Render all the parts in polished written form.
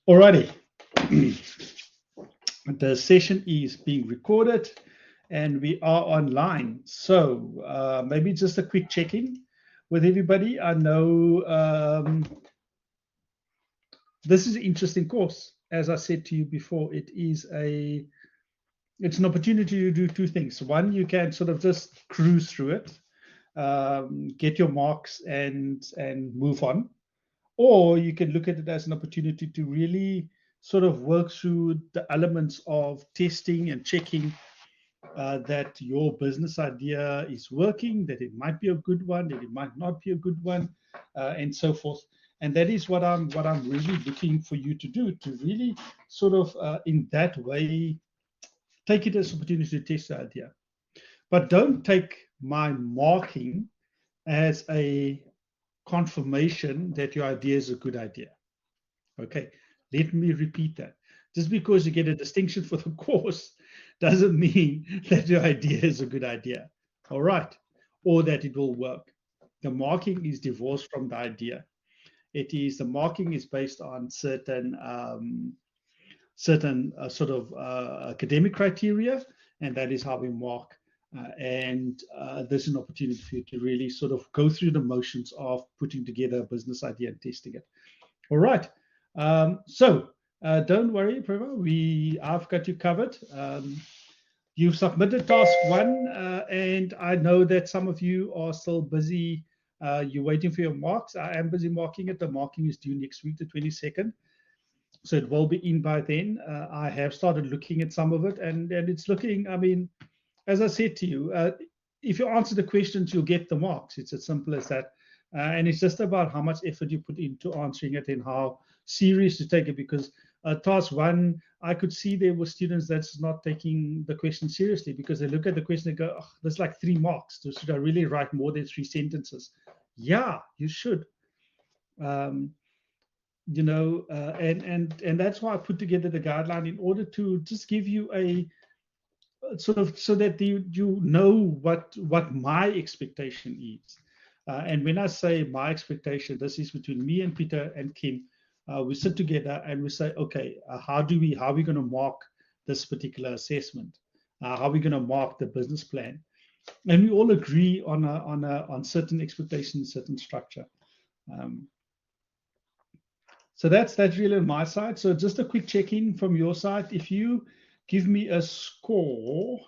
Alrighty. The session is being recorded and we are online. So maybe just a quick check-in with everybody. I know this is an interesting course. As I said to you before, it's an opportunity to do two things. One, you can sort of just cruise through it, get your marks and move on. Or you can look at it as an opportunity to really sort of work through the elements of testing and checking that your business idea is working, that it might be a good one, that it might not be a good one, and so forth. And that is what I'm really looking for you to do, to really sort of in that way take it as an opportunity to test the idea. But don't take my marking as a confirmation that your idea is a good idea. Okay, let me repeat that. Just because you get a distinction for the course doesn't mean that your idea is a good idea. All right, or that it will work. The marking is divorced from the idea. The marking is based on certain sort of academic criteria, and that is how we mark. There's an opportunity for you to really sort of go through the motions of putting together a business idea and testing it. All right. So don't worry, Prema. I've got you covered. You've submitted task one, and I know that some of you are still busy. You're waiting for your marks. I am busy marking it. The marking is due next week, the 22nd. So it will be in by then. I have started looking at some of it, and it's looking, I mean, as I said to you, if you answer the questions, you'll get the marks. It's as simple as that. And it's just about how much effort you put into answering it and how serious you take it. Because task one, I could see there were students that's not taking the question seriously because they look at the question and go, oh, there's like 3 marks. So should I really write more than 3 sentences? Yeah, you should. And that's why I put together the guideline in order to just give you a sort of so that you know what my expectation is. And when I say my expectation, this is between me and Peter and Kim. We sit together and we say, okay, how are we going to mark this particular assessment? How are we going to mark the business plan? And we all agree on certain expectations, certain structure. So that's really on my side. So just a quick check-in from your side. If you give me a score,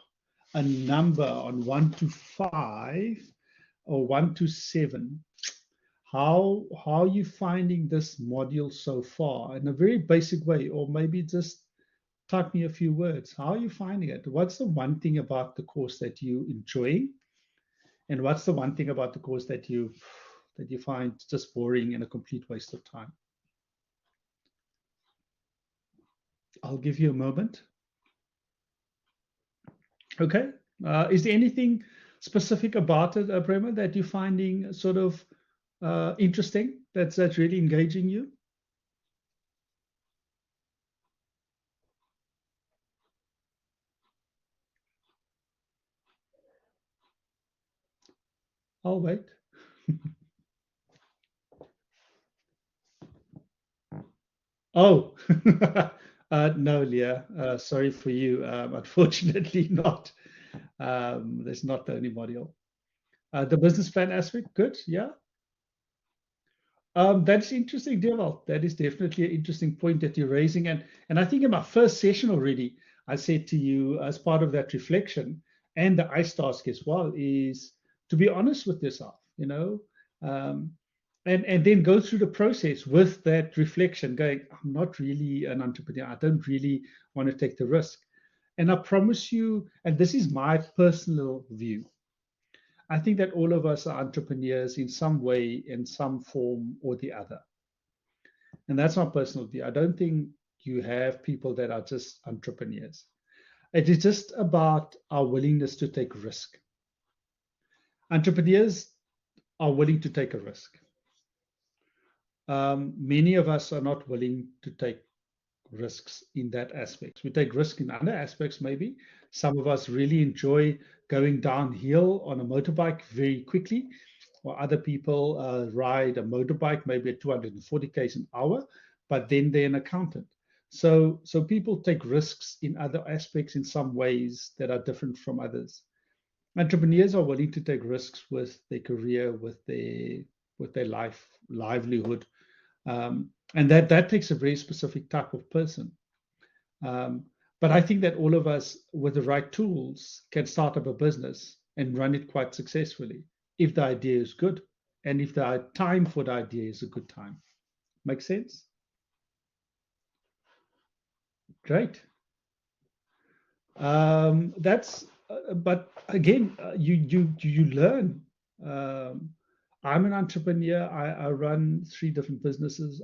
a number on 1 to 5 or 1 to 7, how are you finding this module so far in a very basic way? Or maybe just type me a few words. How are you finding it? What's the one thing about the course that you enjoy? And what's the one thing about the course that you find just boring and a complete waste of time? I'll give you a moment. Okay. Is there anything specific about it, Prema, that you're finding sort of interesting, that's really engaging you? I'll wait. Oh, no, Leah. Sorry for you. Unfortunately, not. That's not the only module. The business plan aspect, good. Yeah. That's interesting, Deval. That is definitely an interesting point that you're raising. And I think in my first session already, I said to you as part of that reflection and the ICE task as well is to be honest with yourself, and then go through the process with that reflection, going, I'm not really an entrepreneur. I don't really want to take the risk. And I promise you, and this is my personal view, I think that all of us are entrepreneurs in some way, in some form or the other. And that's my personal view. I don't think you have people that are just entrepreneurs. It is just about our willingness to take risk. Entrepreneurs are willing to take a risk. Many of us are not willing to take risks in that aspect. We take risk in other aspects, maybe. Some of us really enjoy going downhill on a motorbike very quickly, or other people ride a motorbike maybe at 240 km an hour. but then they're an accountant. So people take risks in other aspects in some ways that are different from others. Entrepreneurs are willing to take risks with their career, with their livelihood, and that takes a very specific type of person. But I think that all of us, with the right tools, can start up a business and run it quite successfully if the idea is good and if the time for the idea is a good time. Make sense? Great. But again, you learn. I'm an entrepreneur. I run 3 different businesses.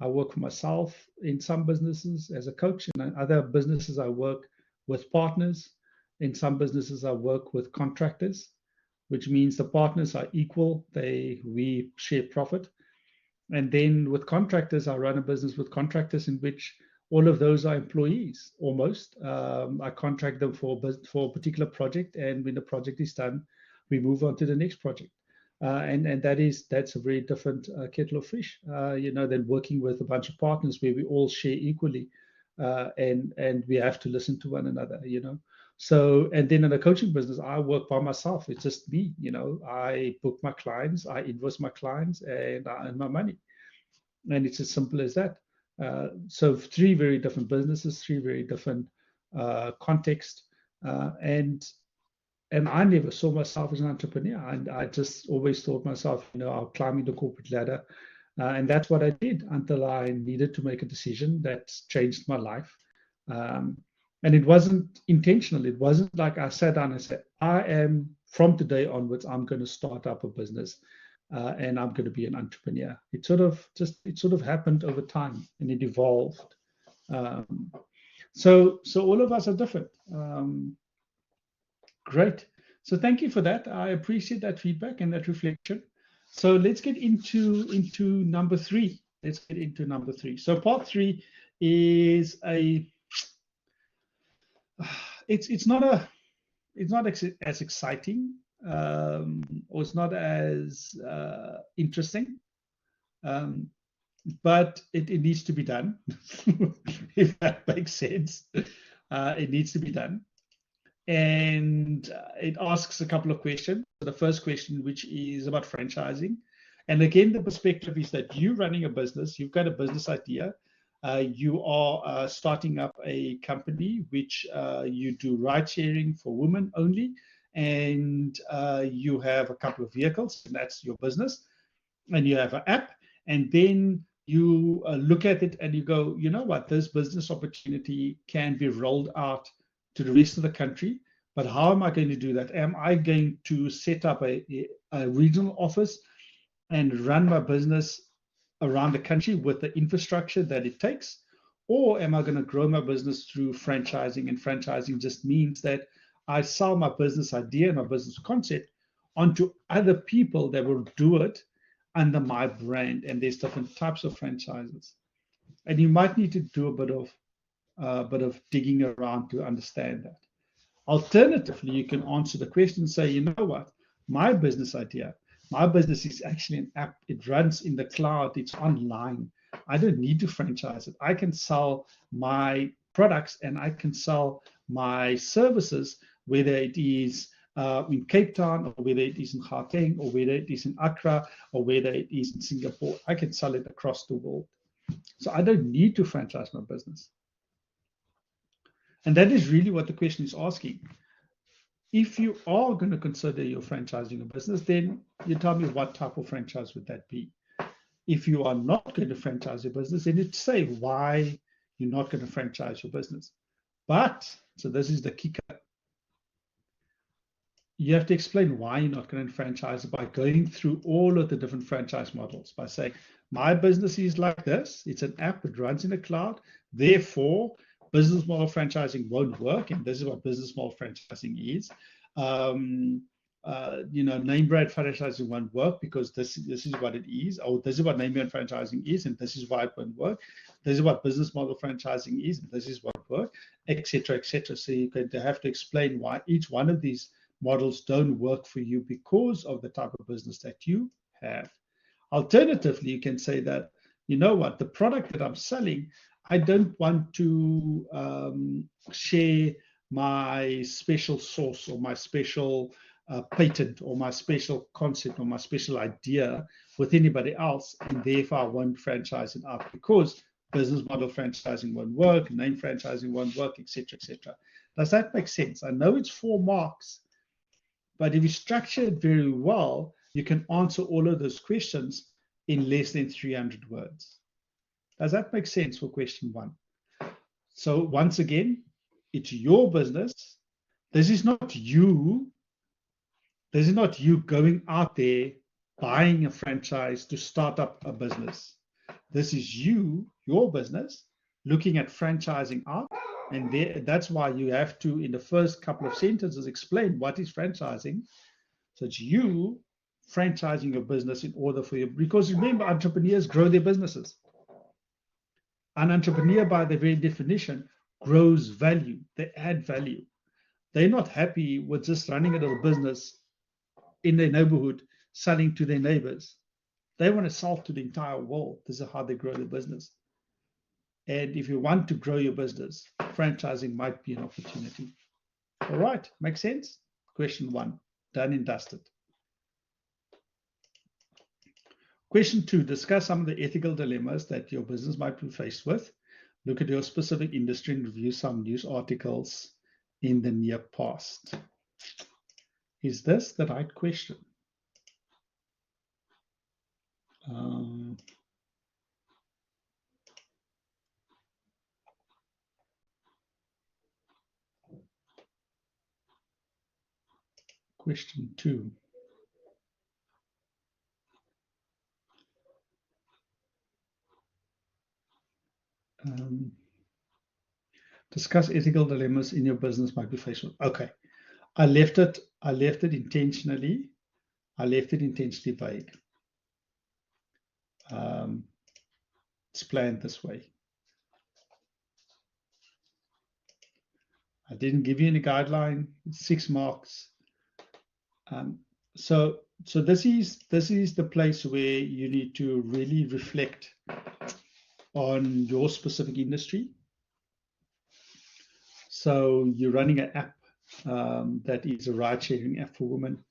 I work for myself in some businesses as a coach, and in other businesses I work with partners. In some businesses I work with contractors, which means the partners are equal. We share profit. And then with contractors, I run a business with contractors in which all of those are employees almost. I contract them for a particular project, and when the project is done, we move on to the next project. And that's a very different kettle of fish, than working with a bunch of partners where we all share equally, and we have to listen to one another. So, and then in the coaching business, I work by myself. It's just me. I book my clients, I invoice my clients, and I earn my money. And it's as simple as that. So 3 very different businesses, 3 very different contexts, and I never saw myself as an entrepreneur. And I just always thought myself, I'll climb the corporate ladder. And that's what I did until I needed to make a decision that changed my life. And it wasn't intentional. It wasn't like I sat down and said, from today onwards, I'm going to start up a business and I'm going to be an entrepreneur. It sort of happened over time, and it evolved. So all of us are different. Great. So thank you for that. I appreciate that feedback and that reflection. So let's get into number 3. Let's get into number 3. So part 3 is it's not as exciting, or it's not as interesting, but it needs to be done. If that makes sense. It needs to be done. And it asks a couple of questions. The first question, which is about franchising. And again, the perspective is that you're running a business, you've got a business idea, you are starting up a company which you do ride sharing for women only, and you have a couple of vehicles, and that's your business, and you have an app, and then you look at it and you go, you know what, this business opportunity can be rolled out to the rest of the country, but how am I going to do that? Am I going to set up a regional office and run my business around the country with the infrastructure that it takes? Or am I going to grow my business through franchising? And franchising just means that I sell my business idea and my business concept onto other people that will do it under my brand. And there's different types of franchises. And you might need to do a bit of digging around to understand that. Alternatively, you can answer the question and say, you know what, my business is actually an app. It runs in the cloud. It's online. I don't need to franchise it. I can sell my products and I can sell my services, whether it is in Cape Town, or whether it is in Gauteng, or whether it is in Accra, or whether it is in Singapore. I can sell it across the world. So I don't need to franchise my business. And that is really what the question is asking. If you are going to consider your franchising a business, then you tell me what type of franchise would that be. If you are not going to franchise your business, then it's say why you're not going to franchise your business. But, so this is the kicker, you have to explain why you're not going to franchise by going through all of the different franchise models, by saying, my business is like this. It's an app that runs in the cloud. Therefore, business model franchising won't work, and this is what business model franchising is. Name brand franchising won't work because this is what it is, or this is what name brand franchising is, and this is why it won't work. This is what business model franchising is, and this is what works, etc., etc. So you're going to have to explain why each one of these models don't work for you because of the type of business that you have. Alternatively, you can say that you know what, the product that I'm selling, I don't want to share my special sauce or my special patent or my special concept or my special idea with anybody else, and therefore I won't franchise it out because business model franchising won't work, name franchising won't work, etc., etc. Does that make sense? I know it's 4 marks, but if you structure it very well, you can answer all of those questions in less than 300 words. Does that make sense for question 1? So once again, it's your business. This is not you. This is not you going out there buying a franchise to start up a business. This is you, your business, looking at franchising out. And that's why you have to, in the first couple of sentences, explain what is franchising. So it's you franchising your business in order for you. Because remember, entrepreneurs grow their businesses. An entrepreneur, by their very definition, grows value. They add value. They're not happy with just running a little business in their neighborhood, selling to their neighbors. They want to sell to the entire world. This is how they grow their business. And if you want to grow your business, franchising might be an opportunity. All right, makes sense? Question 1, done and dusted. Question 2, discuss some of the ethical dilemmas that your business might be faced with. Look at your specific industry and review some news articles in the near past. Is this the right question? Question 2. Discuss ethical dilemmas in your business might be faced with. Okay, I left it intentionally. I left it intentionally vague. It's planned this way. I didn't give you any guideline. It's 6 marks. So this is the place where you need to really reflect on your specific industry. So you're running an app that is a ride-sharing app for women,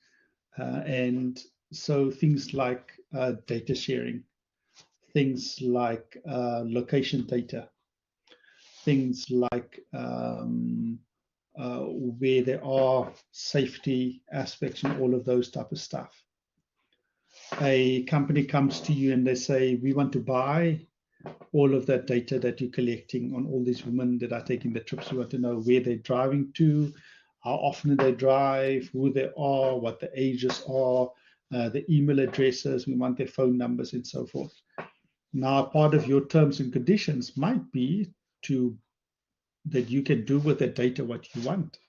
and so things like data sharing, things like location data, things like where there are safety aspects and all of those type of stuff. A company comes to you and they say, we want to buy all of that data that you're collecting on all these women that are taking the trips. We want to know where they're driving to, how often they drive, who they are, what the ages are, the email addresses, we want their phone numbers and so forth. Now, part of your terms and conditions might be that you can do with that data what you want.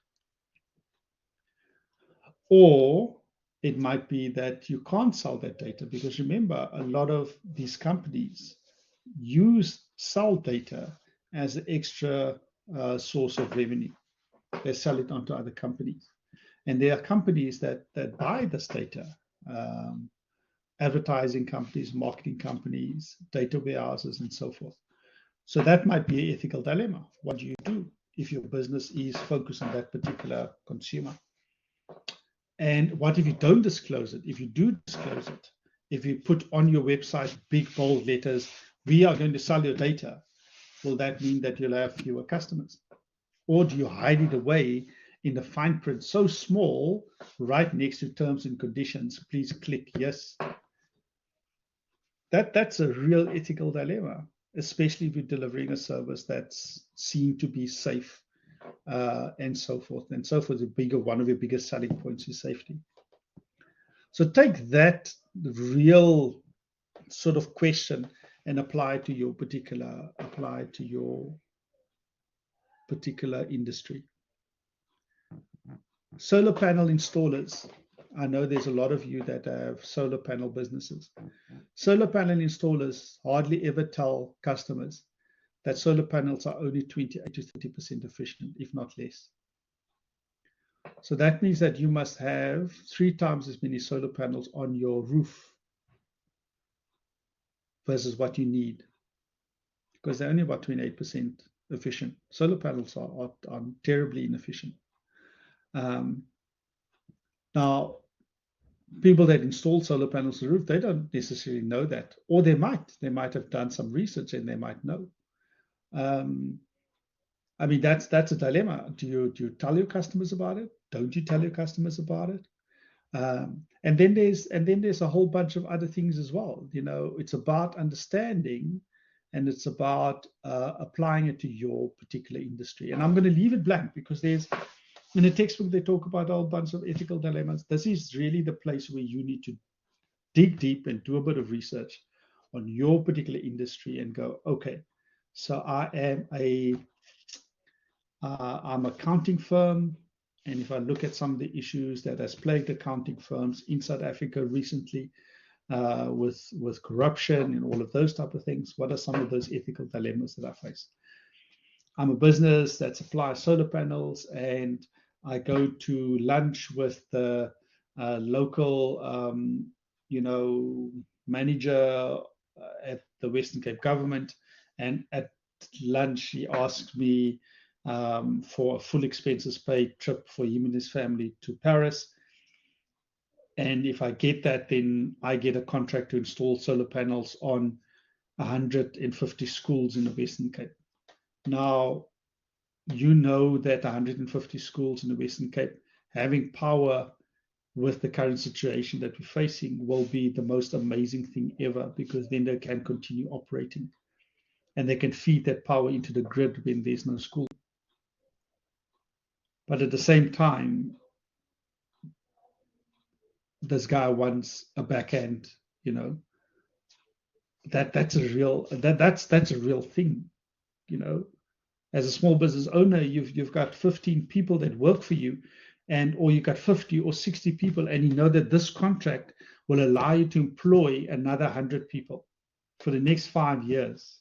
Or it might be that you can't sell that data, because remember, a lot of these companies sell data as an extra source of revenue. They sell it onto other companies. And there are companies that buy this data, advertising companies, marketing companies, data warehouses, and so forth. So that might be an ethical dilemma. What do you do if your business is focused on that particular consumer? And what if you don't disclose it? If you do disclose it, if you put on your website big bold letters, we are going to sell your data, will that mean that you'll have fewer customers? Or do you hide it away in the fine print so small, right next to terms and conditions, please click yes? That's a real ethical dilemma, especially if you're delivering a service that's seen to be safe, and so forth. And so forth, one of your biggest selling points is safety. So take that real sort of question and apply it to your particular industry. Solar panel installers. I know there's a lot of you that have solar panel businesses. Solar panel installers hardly ever tell customers that solar panels are only 28 to 30% efficient, if not less. So that means that you must have 3 times as many solar panels on your roof versus what you need, because they're only about 28% efficient. Solar panels are terribly inefficient. Now, people that install solar panels on the roof, they don't necessarily know that, or they might have done some research and they might know. I mean, that's a dilemma. Do you tell your customers about it? Don't you tell your customers about it? And then there's a whole bunch of other things as well. You know, it's about understanding, and it's about applying it to your particular industry. And I'm going to leave it blank because there's, in a textbook, they talk about a whole bunch of ethical dilemmas. This is really the place where you need to dig deep and do a bit of research on your particular industry and go, okay, so I'm accounting firm. And if I look at some of the issues that has plagued accounting firms in South Africa recently, with corruption and all of those type of things, what are some of those ethical dilemmas that I face? I'm a business that supplies solar panels, and I go to lunch with the local, manager at the Western Cape government, and at lunch he asked me for a full expenses paid trip for him and his family to Paris. And if I get that, then I get a contract to install solar panels on 150 schools in the Western Cape. Now, you know that 150 schools in the Western Cape having power with the current situation that we're facing will be the most amazing thing ever, because then they can continue operating and they can feed that power into the grid when there's no school. But at the same time, this guy wants a backhand, you know. That's a real thing, you know. As a small business owner, you've got 15 people that work for you, or you got 50 or 60 people, and you know that this contract will allow you to employ another 100 people for the next 5 years.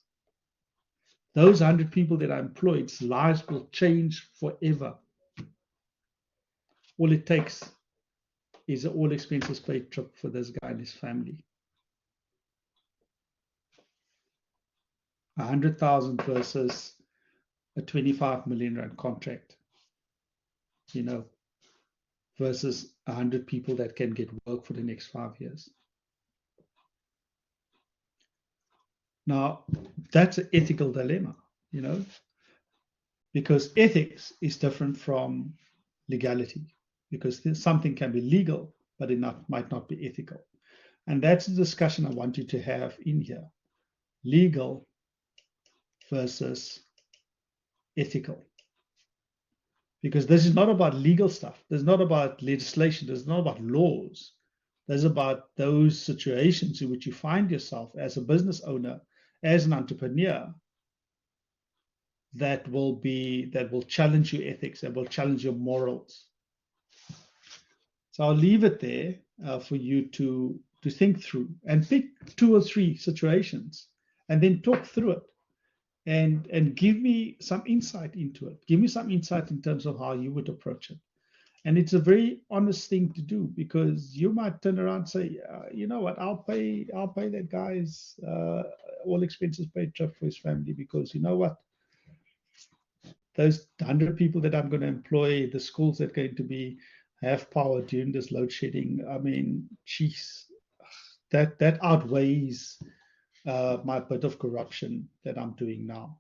Those 100 people that are employed, lives will change forever. All it takes is an all expenses paid trip for this guy and his family. 100,000 versus a 25 million rand contract, you know, versus 100 people that can get work for the next 5 years. Now, that's an ethical dilemma, you know, because ethics is different from legality, because something can be legal, but it might not be ethical. And that's the discussion I want you to have in here. Legal versus ethical. Because this is not about legal stuff. This is not about legislation. This is not about laws. This is about those situations in which you find yourself as a business owner, as an entrepreneur, that will challenge your ethics, that will challenge your morals. So I'll leave it there for you to think through and pick 2 or 3 situations and then talk through it. And give me some insight into it. Give me some insight in terms of how you would approach it. And it's a very honest thing to do, because you might turn around and say, you know what, I'll pay that guy's all expenses paid trip for his family, because you know what, those 100 people that I'm going to employ, the schools that are going to have power during this load shedding, I mean, geez, that outweighs my bit of corruption that I'm doing now.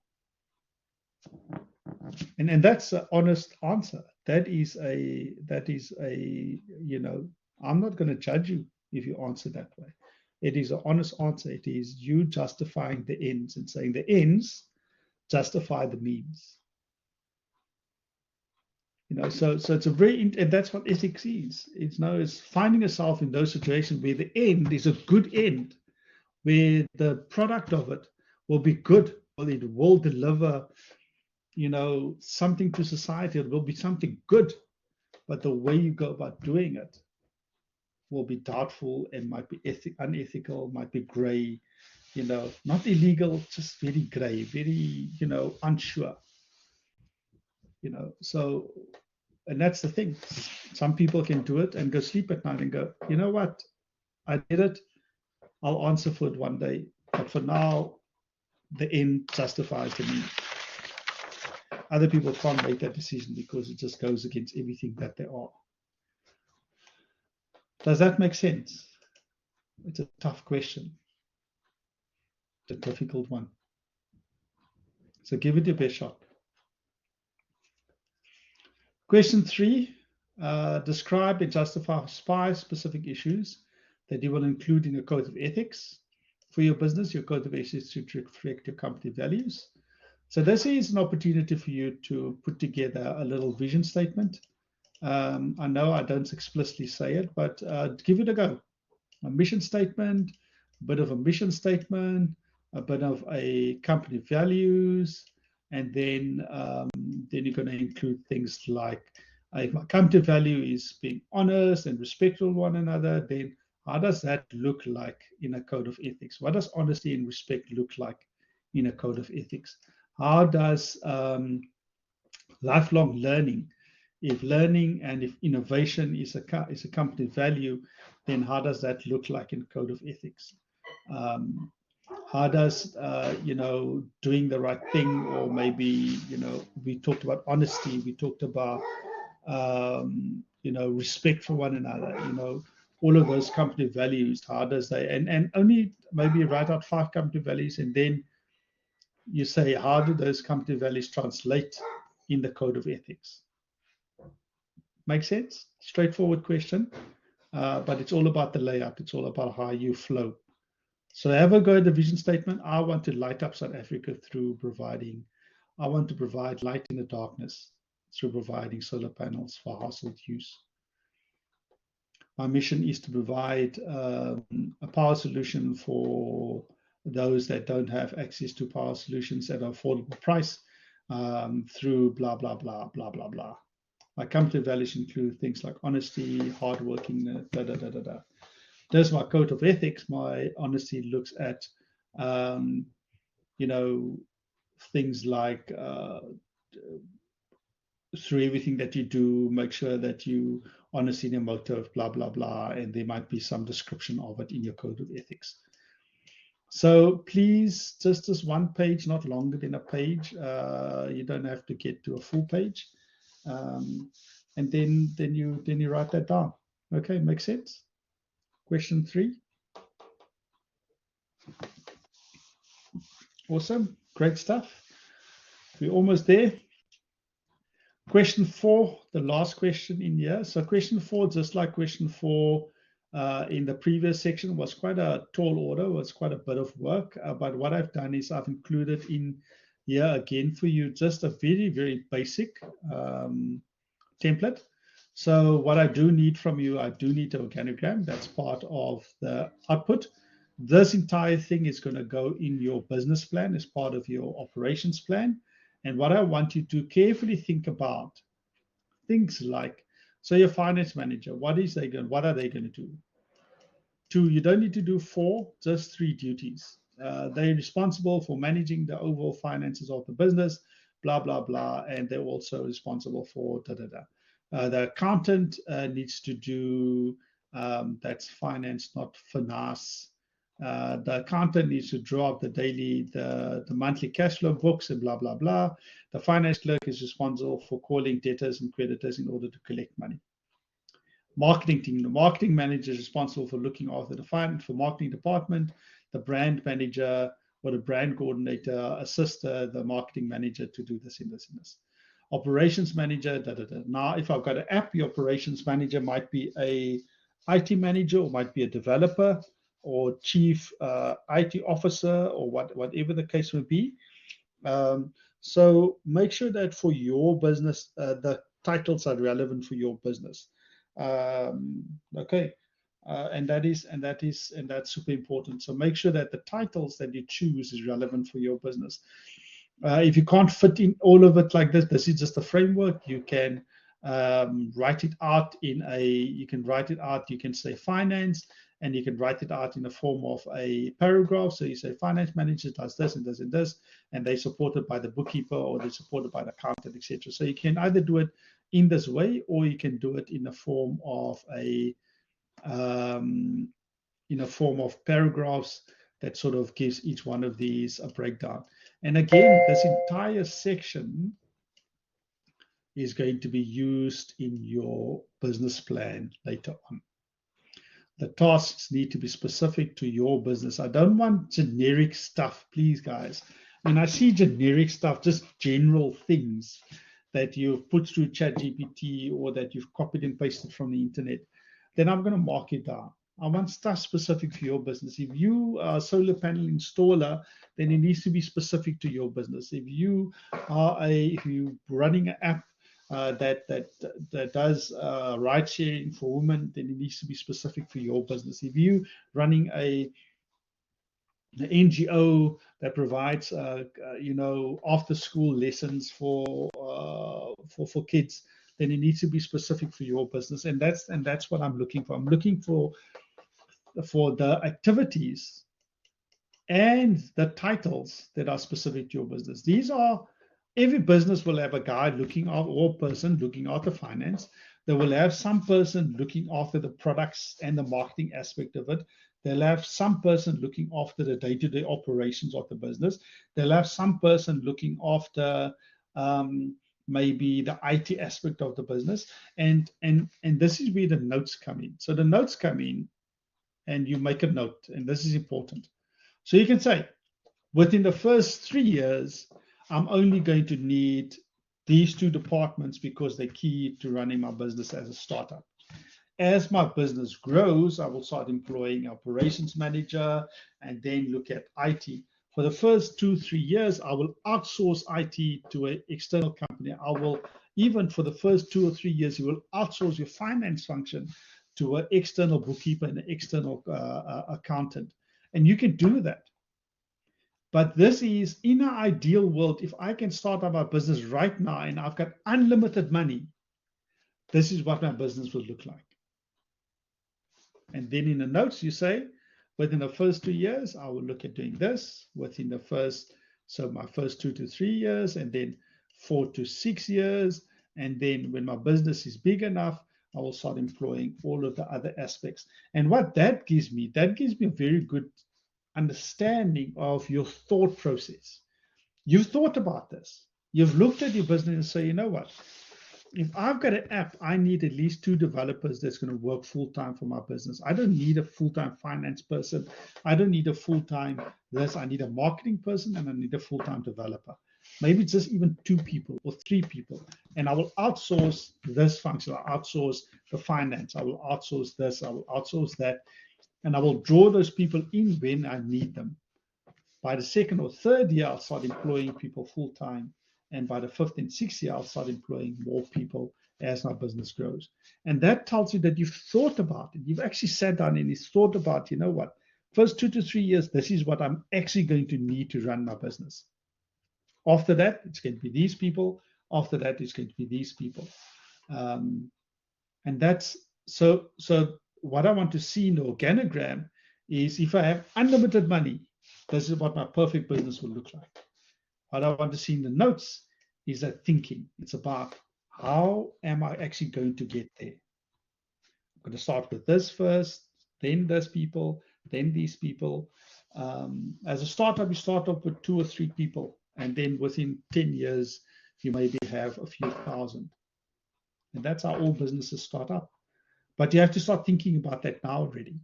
And that's an honest answer. That is a, you know, I'm not going to judge you if you answer that way. It is an honest answer. It is you justifying the ends and saying the ends justify the means. You know, so it's a very, and that's what ethics is. It's finding yourself in those situations where the end is a good end, where the product of it will be good, or it will deliver, you know, something to society. It will be something good, but the way you go about doing it will be doubtful and might be unethical, might be gray, you know, not illegal, just very gray, very, you know, unsure, you know. So, and that's the thing. Some people can do it and go sleep at night and go, you know what, I did it. I'll answer for it one day. But for now, the end justifies the means. Other people can't make that decision because it just goes against everything that they are. Does that make sense? It's a tough question. It's a difficult one. So give it your best shot. Question 3, describe and justify 5 specific issues that you will include in your code of ethics. For your business, your code of ethics should reflect your company values. So this is an opportunity for you to put together a little vision statement. I know I don't explicitly say it, but give it a go. A mission statement, a bit of a mission statement, a bit of a company values, and then you're going to include things like if my company value is being honest and respectful of one another, then how does that look like in a code of ethics? What does honesty and respect look like in a code of ethics? How does lifelong learning, if learning and if innovation is a company value, then how does that look like in code of ethics? How does doing the right thing, or maybe we talked about honesty, we talked about respect for one another, all of those company values, how does they, and only maybe write out 5 company values, and then you say, how do those company values translate in the code of ethics? Make sense? Straightforward question, but it's all about the layout. It's all about how you flow. So have a go at the vision statement. I want to light up South Africa through I want to provide light in the darkness through providing solar panels for household use. My mission is to provide a power solution for those that don't have access to power solutions at an affordable price through blah, blah, blah, blah, blah, blah. My company values include things like honesty, hardworking, da, da, da, da, da. There's my code of ethics. My honesty looks at, things like through everything that you do, make sure that you honest in your motive, blah, blah, blah, and there might be some description of it in your code of ethics. So please, just this one page, not longer than a page. You don't have to get to a full page. And then you write that down. Okay, makes sense? Question 3. Awesome, great stuff. We're almost there. Question 4, the last question in here. So question 4, just like question 4 in the previous section, was quite a tall order, was quite a bit of work. But what I've done is I've included in here again for you just a very, very basic template. So what I do need from you, I do need an organogram. That's part of the output. This entire thing is going to go in your business plan as part of your operations plan. And what I want you to carefully think about things like, so your finance manager, what are they going to do? 2, you don't need to do 4, just 3 duties. They're responsible for managing the overall finances of the business, blah, blah, blah. And they're also responsible for da, da, da. The accountant needs to do, that's finance, not finance. The accountant needs to draw up the monthly cash flow books and blah, blah, blah. The finance clerk is responsible for calling debtors and creditors in order to collect money. Marketing team, the marketing manager is responsible for looking after the finance for marketing department. The brand manager or the brand coordinator assists the marketing manager to do this and this and this. Operations manager, da, da, da. Now, if I've got an app, the operations manager might be a IT manager or might be a developer or chief IT officer or whatever the case may be. So make sure that for your business, the titles are relevant for your business. Okay, and that's super important. So make sure that the titles that you choose is relevant for your business. If you can't fit in all of it like this is just a framework. You can write it out you can say finance, and you can write it out in the form of a paragraph. So you say finance manager does this and this and this, and they're supported by the bookkeeper or they're supported by the accountant, etc. So you can either do it in this way, or you can do it in the form of paragraphs that sort of gives each one of these a breakdown. And again, this entire section is going to be used in your business plan later on. The tasks need to be specific to your business. I don't want generic stuff, please, guys. When I see generic stuff, just general things that you've put through ChatGPT or that you've copied and pasted from the internet, then I'm going to mark it down. I want stuff specific for your business. If you are a solar panel installer, then it needs to be specific to your business. If you're running an app that does ride sharing for women, then it needs to be specific for your business. If you running an NGO that provides after school lessons for kids, then it needs to be specific for your business. And that's what I'm looking for. I'm looking for the activities and the titles that are specific to your business. Every business will have a guy looking after, or person looking after finance. They will have some person looking after the products and the marketing aspect of it. They'll have some person looking after the day-to-day operations of the business. They'll have some person looking after maybe the IT aspect of the business. And this is where the notes come in. So the notes come in and you make a note, and this is important. So you can say, within the first 3 years, I'm only going to need these 2 departments because they're key to running my business as a startup. As my business grows, I will start employing an operations manager and then look at IT. For the first 2-3 years, I will outsource IT to an external company. I will, even for the first 2 or 3 years, you will outsource your finance function to an external bookkeeper and an external accountant. And you can do that. But this is, in an ideal world, if I can start up my business right now and I've got unlimited money, this is what my business would look like. And then in the notes, you say, within the first 2 years, I will look at doing this. Within the my first 2 to 3 years, and then 4 to 6 years. And then when my business is big enough, I will start employing all of the other aspects. And what that gives me a very good understanding of your thought process. You've thought about this. You've looked at your business and say, you know what? If I've got an app, I need at least 2 developers that's going to work full-time for my business. I don't need a full-time finance person. I don't need a full-time this. I need a marketing person and I need a full-time developer. Maybe it's just even 2 people or 3 people. And I will outsource this function. I'll outsource the finance. I will outsource this. I will outsource that. And I will draw those people in when I need them. By the 2nd or 3rd year, I'll start employing people full-time. And by the 5th and 6th year, I'll start employing more people as my business grows. And that tells you that you've thought about it. You've actually sat down and you've thought about, you know what, first 2 to 3 years, this is what I'm actually going to need to run my business. After that, it's going to be these people. After that, it's going to be these people. And that's so what I want to see in the organogram is if I have unlimited money, this is what my perfect business will look like. What I want to see in the notes is that thinking. It's about how am I actually going to get there? I'm going to start with this first, then this people, then these people. As a startup, you start off with 2 or 3 people, and then within 10 years, you maybe have a few thousand. And that's how all businesses start up. But you have to start thinking about that now already.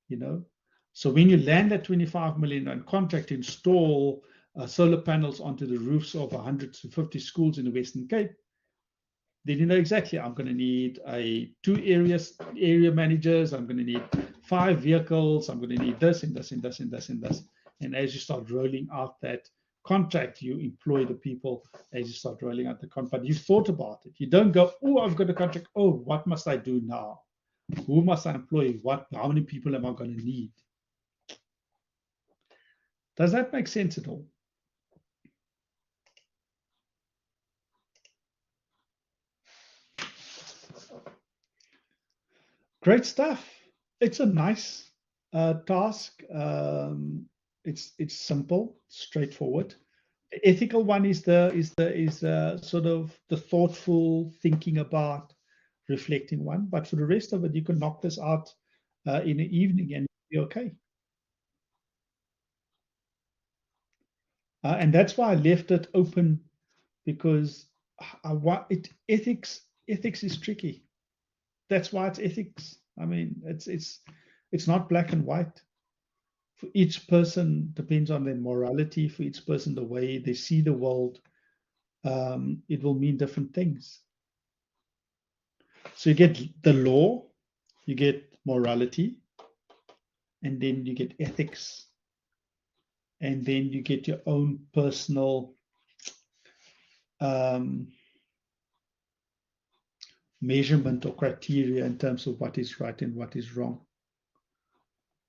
You know, so when you land that 25 million contract to install solar panels onto the roofs of 150 schools in the Western Cape, then you know exactly I'm going to need 2 area managers. I'm going to need 5 vehicles. I'm going to need this and this and this and this and this. And as you start rolling out that contract, you employ the people as you start rolling out the contract. But you thought about it. You don't go, oh, I've got a contract. Oh, what must I do now? Who must I employ? How many people am I going to need? Does that make sense at all? Great stuff. It's a nice task. It's simple, straightforward. The ethical one is the sort of the thoughtful thinking about, reflecting one. But for the rest of it, you can knock this out in the evening and be okay. And that's why I left it open, because ethics is tricky. That's why it's ethics. I mean, it's not black and white. For each person, depends on their morality. For each person, the way they see the world, it will mean different things. So you get the law, you get morality, and then you get ethics, and then you get your own personal measurement or criteria in terms of what is right and what is wrong.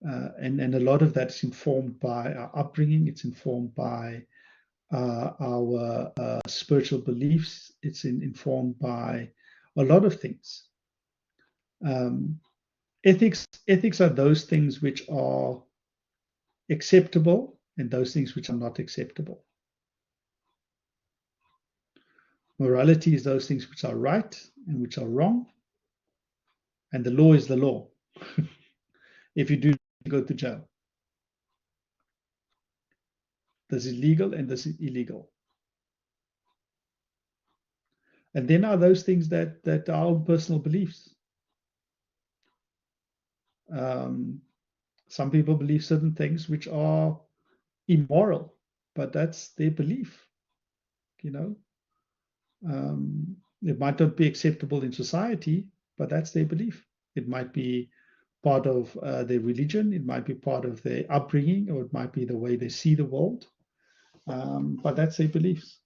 And a lot of that is informed by our upbringing. It's informed by our spiritual beliefs. It's informed by a lot of things. Ethics are those things which are acceptable and those things which are not acceptable. Morality is those things which are right and which are wrong. And the law is the law. If you do, you go to jail. This is legal and this is illegal. And then are those things that are our personal beliefs. Some people believe certain things which are immoral, but that's their belief. You know, it might not be acceptable in society, but that's their belief. It might be part of their religion, it might be part of their upbringing, or it might be the way they see the world, but that's their beliefs.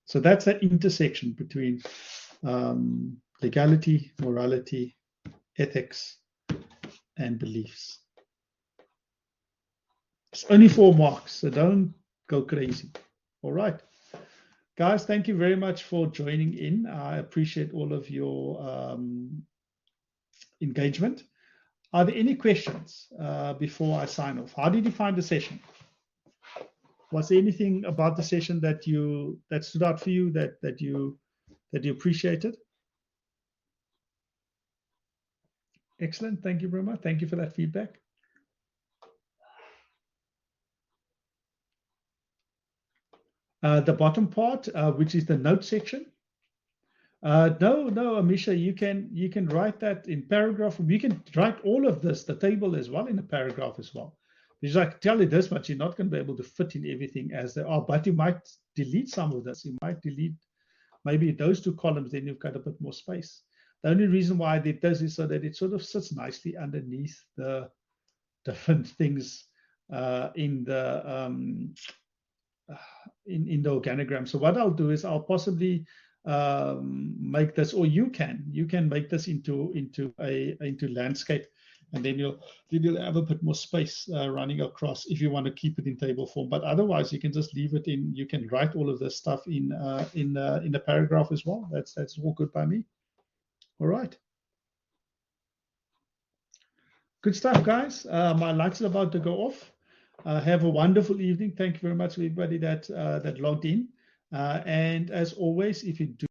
So that's that intersection between legality, morality, ethics, and beliefs. It's only 4 marks, so don't go crazy. All right. Guys, thank you very much for joining in. I appreciate all of your engagement. Are there any questions before I sign off? How did you find the session? Was there anything about the session that stood out for you, that you appreciated? Excellent. Thank you very much. Thank you for that feedback. The bottom part, which is the note section. No, Amisha, you can write that in paragraph. You can write all of this, the table as well, in a paragraph as well. Because I can tell you this much, you're not going to be able to fit in everything as they are, but you might delete some of this. You might delete maybe those 2 columns, then you've got a bit more space. The only reason why I did this is so that it sort of sits nicely underneath the different things in the organogram. So what I'll do is I'll possibly make this, or you can make this into landscape, and then you'll have a bit more space running across if you want to keep it in table form. But otherwise, you can just leave it in. You can write all of this stuff in the paragraph as well. That's all good by me. All right. Good stuff, guys. My lights are about to go off. Have a wonderful evening. Thank you very much, everybody that logged in. And as always, if you do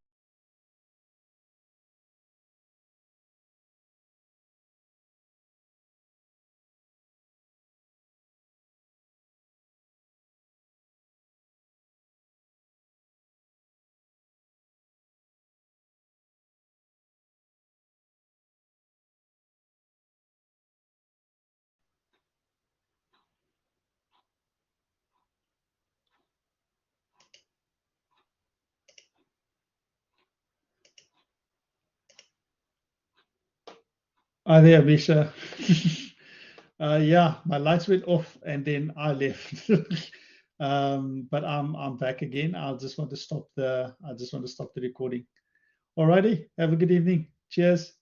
there, Misha. Yeah, my lights went off and then I left. But I'm back again. I just want to stop the recording. Alrighty, have a good evening. Cheers.